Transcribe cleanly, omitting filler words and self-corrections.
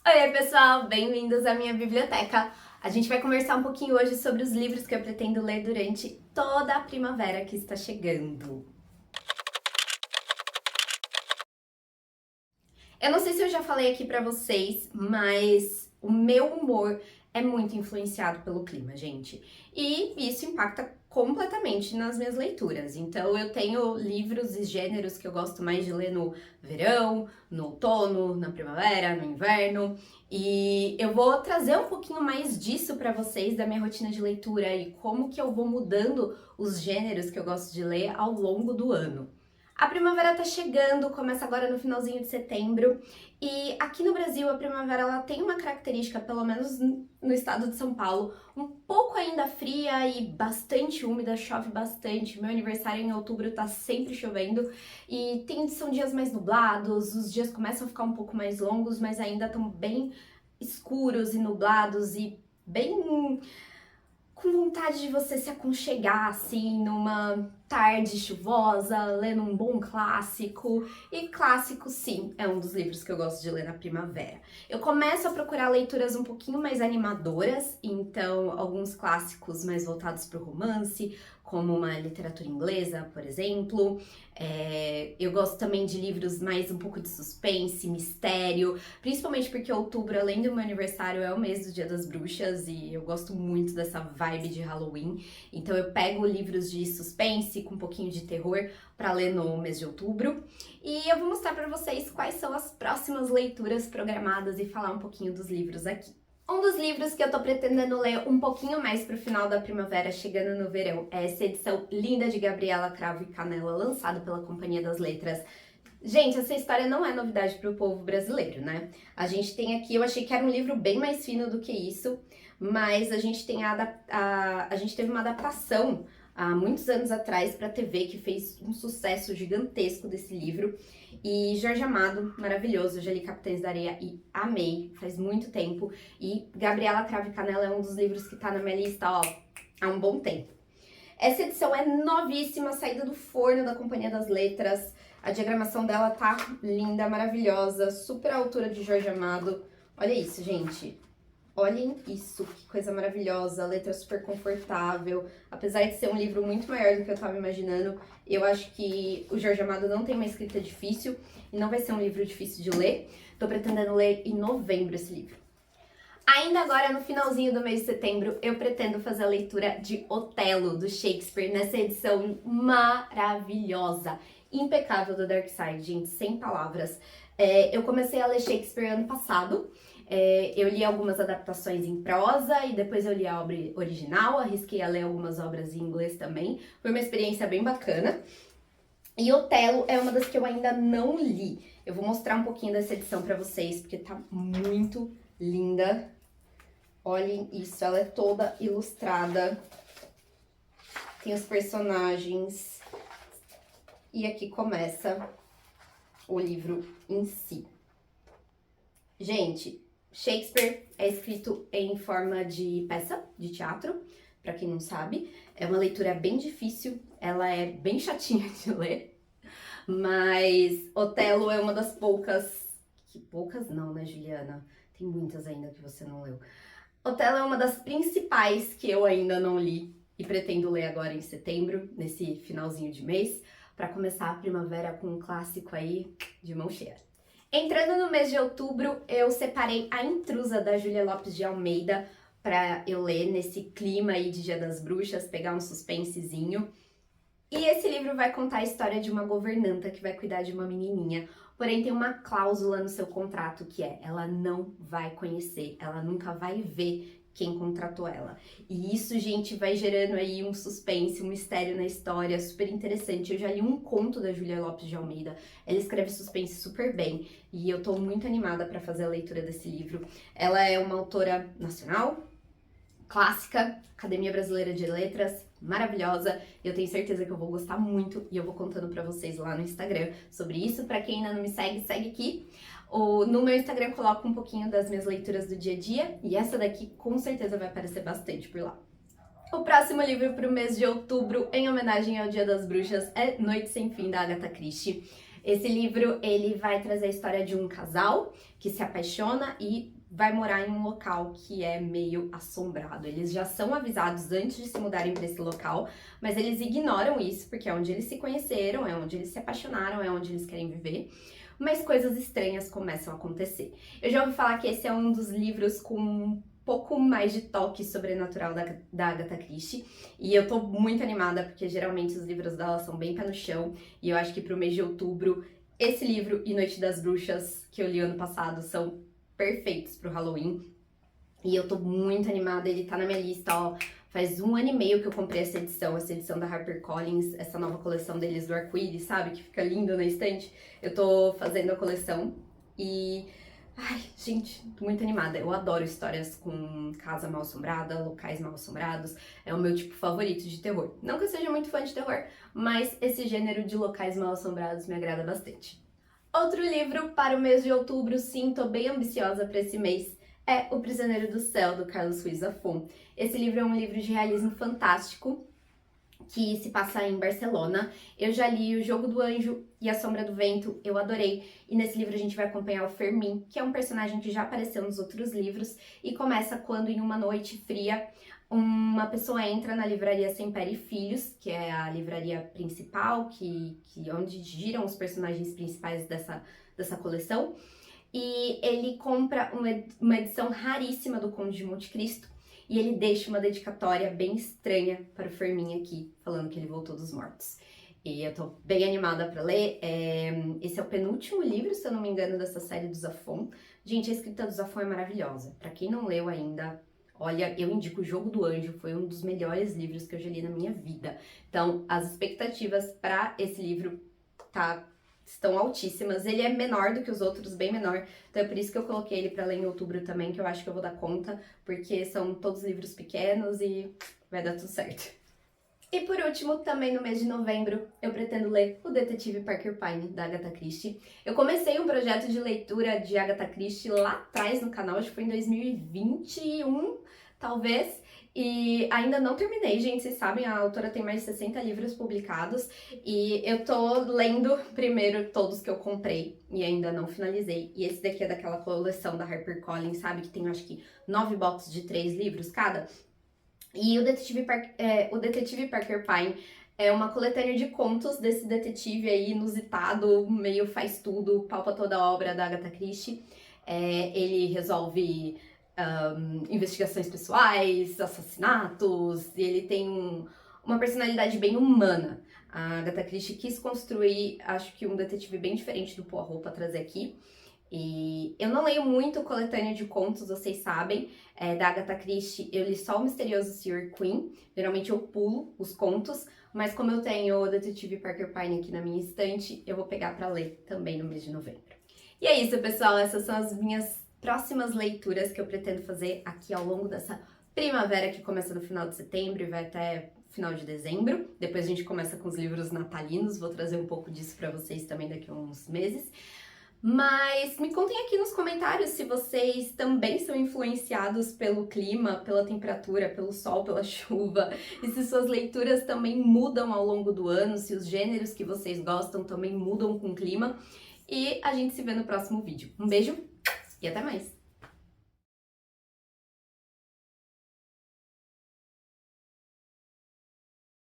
Oi, pessoal! Bem-vindos à minha biblioteca. A gente vai conversar um pouquinho hoje sobre os livros que eu pretendo ler durante toda a primavera que está chegando. Eu não sei se eu já falei aqui pra vocês, mas o meu humor é muito influenciado pelo clima, gente. E isso impacta completamente nas minhas leituras. Então eu tenho livros e gêneros que eu gosto mais de ler no verão, no outono, na primavera, no inverno. E eu vou trazer um pouquinho mais disso pra vocês, da minha rotina de leitura e como que eu vou mudando os gêneros que eu gosto de ler ao longo do ano. A primavera tá chegando, começa agora no finalzinho de setembro, e aqui no Brasil a primavera ela tem uma característica, pelo menos no estado de São Paulo, um pouco ainda fria e bastante úmida, chove bastante. Meu aniversário em outubro tá sempre chovendo e são dias mais nublados, os dias começam a ficar um pouco mais longos, mas ainda estão bem escuros e nublados e bem com vontade de você se aconchegar assim numa tarde chuvosa, lendo um bom clássico. E clássico, sim, é um dos livros que eu gosto de ler na primavera. Eu começo a procurar leituras um pouquinho mais animadoras, então alguns clássicos mais voltados para o romance, como uma literatura inglesa, por exemplo. Eu gosto também de livros mais um pouco de suspense, mistério, principalmente porque outubro, além do meu aniversário, é o mês do Dia das Bruxas e eu gosto muito dessa vibe de Halloween. Então eu pego livros de suspense com um pouquinho de terror para ler no mês de outubro. E eu vou mostrar para vocês quais são as próximas leituras programadas e falar um pouquinho dos livros aqui. Um dos livros que eu tô pretendendo ler um pouquinho mais pro final da primavera, chegando no verão, é essa edição linda de Gabriela Cravo e Canela, lançada pela Companhia das Letras. Gente, essa história não é novidade para o povo brasileiro, né? A gente tem aqui, eu achei que era um livro bem mais fino do que isso, mas a gente tem a gente teve uma adaptação há muitos anos atrás para a TV que fez um sucesso gigantesco desse livro. E Jorge Amado, maravilhoso, eu já li Capitães da Areia e amei, faz muito tempo. E Gabriela Cravo e Canela é um dos livros que tá na minha lista, ó, há um bom tempo. Essa edição é novíssima, saída do forno da Companhia das Letras. A diagramação dela tá linda, maravilhosa, super à altura de Jorge Amado. Olha isso, gente. Olhem isso, que coisa maravilhosa, letra super confortável. Apesar de ser um livro muito maior do que eu tava imaginando, eu acho que o Jorge Amado não tem uma escrita difícil e não vai ser um livro difícil de ler. Tô pretendendo ler em novembro esse livro. Ainda agora, no finalzinho do mês de setembro, eu pretendo fazer a leitura de Otelo, do Shakespeare, nessa edição maravilhosa, impecável do Dark Side, gente, sem palavras. Eu comecei a ler Shakespeare ano passado, eu li algumas adaptações em prosa e depois eu li a obra original, arrisquei a ler algumas obras em inglês também. Foi uma experiência bem bacana. E Otelo é uma das que eu ainda não li. Eu vou mostrar um pouquinho dessa edição pra vocês, porque tá muito linda. Olhem isso, ela é toda ilustrada. Tem os personagens. E aqui começa o livro em si. Gente, Shakespeare é escrito em forma de peça de teatro, para quem não sabe. É uma leitura bem difícil, ela é bem chatinha de ler, mas Otelo é uma das poucas... Que poucas não, né, Juliana? Tem muitas ainda que você não leu. Otelo é uma das principais que eu ainda não li e pretendo ler agora em setembro, nesse finalzinho de mês, para começar a primavera com um clássico aí de mão cheia. Entrando no mês de outubro, eu separei A Intrusa, da Júlia Lopes de Almeida, para eu ler nesse clima aí de Dia das Bruxas, pegar um suspensezinho. E esse livro vai contar a história de uma governanta que vai cuidar de uma menininha, porém tem uma cláusula no seu contrato que é, ela não vai conhecer, ela nunca vai ver quem contratou ela. E isso, gente, vai gerando aí um suspense, um mistério na história super interessante. Eu já li um conto da Júlia Lopes de Almeida, ela escreve suspense super bem e eu tô muito animada para fazer a leitura desse livro. Ela é uma autora nacional, clássica, Academia Brasileira de Letras, maravilhosa. Eu tenho certeza que eu vou gostar muito e eu vou contando pra vocês lá no Instagram sobre isso. Pra quem ainda não me segue, segue aqui. No meu Instagram eu coloco um pouquinho das minhas leituras do dia a dia e essa daqui com certeza vai aparecer bastante por lá. O próximo livro para o mês de outubro, em homenagem ao Dia das Bruxas, é Noite Sem Fim, da Agatha Christie. Esse livro, ele vai trazer a história de um casal que se apaixona e vai morar em um local que é meio assombrado. Eles já são avisados antes de se mudarem para esse local, mas eles ignoram isso porque é onde eles se conheceram, é onde eles se apaixonaram, é onde eles querem viver. Mas coisas estranhas começam a acontecer. Eu já ouvi falar que esse é um dos livros com um pouco mais de toque sobrenatural da Agatha Christie, e eu tô muito animada porque geralmente os livros dela são bem pé no chão, e eu acho que pro mês de outubro esse livro e Noite das Bruxas, que eu li ano passado, são perfeitos pro Halloween. E eu tô muito animada, ele tá na minha lista, ó. Faz 1 ano e meio que eu comprei essa edição da HarperCollins, essa nova coleção deles do arco-íris, sabe? Que fica lindo na estante. Eu tô fazendo a coleção e... Ai, gente, tô muito animada. Eu adoro histórias com casa mal assombrada, locais mal assombrados. É o meu tipo favorito de terror. Não que eu seja muito fã de terror, mas esse gênero de locais mal assombrados me agrada bastante. Outro livro para o mês de outubro, sim, tô bem ambiciosa para esse mês, é O Prisioneiro do Céu, do Carlos Ruiz Zafón. Esse livro é um livro de realismo fantástico, que se passa em Barcelona. Eu já li O Jogo do Anjo e A Sombra do Vento, eu adorei. E nesse livro a gente vai acompanhar o Fermín, que é um personagem que já apareceu nos outros livros, e começa quando em uma noite fria uma pessoa entra na livraria Sempere Filhos, que é a livraria principal, onde giram os personagens principais dessa coleção, e ele compra uma edição raríssima do Conde de Monte Cristo, e ele deixa uma dedicatória bem estranha para o Fermín aqui, falando que ele voltou dos mortos. E eu tô bem animada para ler. Esse é o penúltimo livro, se eu não me engano, dessa série do Zafón. Gente, a escrita do Zafón é maravilhosa. Para quem não leu ainda, olha, eu indico O Jogo do Anjo, foi um dos melhores livros que eu já li na minha vida. Então, as expectativas para esse livro estão altíssimas. Ele é menor do que os outros, bem menor. Então é por isso que eu coloquei ele para ler em outubro também, que eu acho que eu vou dar conta, porque são todos livros pequenos e vai dar tudo certo. E por último, também no mês de novembro, eu pretendo ler O Detetive Parker Pyne, da Agatha Christie. Eu comecei um projeto de leitura de Agatha Christie lá atrás no canal, acho que foi em 2021, talvez, e ainda não terminei, gente, vocês sabem, a autora tem mais de 60 livros publicados, e eu tô lendo primeiro todos que eu comprei, e ainda não finalizei. E esse daqui é daquela coleção da HarperCollins, sabe, que tem, acho que, 9 boxes de 3 livros cada. E o Detetive Parker Pyne é uma coletânea de contos desse detetive aí inusitado, meio faz tudo, palpa toda a obra da Agatha Christie. Ele resolve investigações pessoais, assassinatos, e ele tem uma personalidade bem humana. A Agatha Christie quis construir, acho que um detetive bem diferente do Poirot para trazer aqui. E eu não leio muito coletânea de contos, vocês sabem, da Agatha Christie. Eu li só O Misterioso Sr. Queen, geralmente eu pulo os contos, mas como eu tenho o Detetive Parker Pyne aqui na minha estante, eu vou pegar para ler também no mês de novembro. E é isso, pessoal, essas são as minhas próximas leituras que eu pretendo fazer aqui ao longo dessa primavera que começa no final de setembro e vai até final de dezembro. Depois a gente começa com os livros natalinos, vou trazer um pouco disso para vocês também daqui a uns meses. Mas me contem aqui nos comentários se vocês também são influenciados pelo clima, pela temperatura, pelo sol, pela chuva, e se suas leituras também mudam ao longo do ano, se os gêneros que vocês gostam também mudam com o clima. E a gente se vê no próximo vídeo. Um beijo e até mais!